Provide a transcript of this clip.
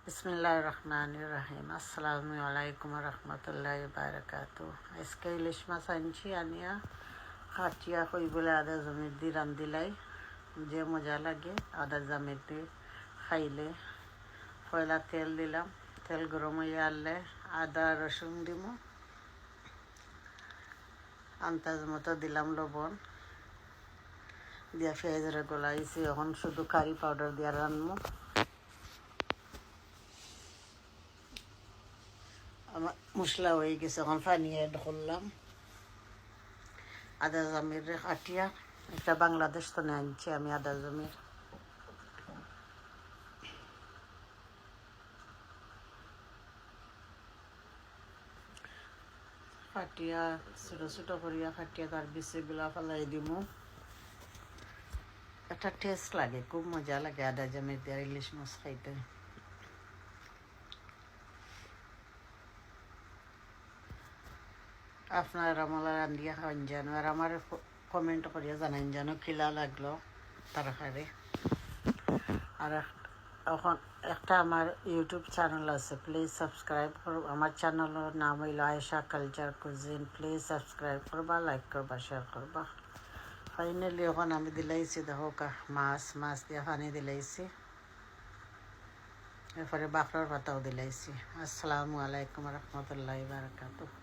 বিসমিল্লাহির রহমানির রহিম। আসসালামু আলাইকুম রহমতুল্লাহি বারাকাতু। আজকে ইলিশ মাছ আনছি, আনিয়া খাটিয়া কই বলে আদা জমির দি রান্ধিলাই যে মজা লাগে। আদা জমির দি খাইলে পয়লা তেল দিলাম, তেল গরম হয়ে আনলে আদা রসুন দিব, আন্দাজ মতো দিলাম লবণ দিয়া পেঁয়াজের গলাইছি। এখন শুধু কারি পাউডার দিয়া রান্নবো। আমার মশলা হয়ে গেছে, এখন পানি অ্যাড করলাম। আদা জমির কাটিয়া এটা বাংলাদেশ তো আনছি আমি আদা জমির। কাটিয়া ছোটো ছোটো করিয়া কাটিয়া তার বিচিগুলা ফেলাই দিব। একটা টেস্ট লাগে, খুব মজা লাগে আদা জমির দিয়ে ইলিশ মাছ খাইতে। আপনারা আমার রান্ধিয়া খাওয়ান যেন, আর আমার কমেন্ট করিয়া জানান যেন খিলা লাগলো তরকারি। আর এখন একটা আমার ইউটিউব চ্যানেল আছে, প্লিজ সাবস্ক্রাইব করো। আমার চ্যানেলের নাম হইল Ayesha culture cuisine. Please subscribe করবা, লাইক করবা, শেয়ার করবা। ফাইনালি এখন আমি দিলাইছি, দেখো মাছ দিয়ে পানি দিলাইছি, এরপরে বাকরার পাতাও দিলাইছি। আসসালামু আলাইকুম রহমতুল্লাহি বারাকাতুহু।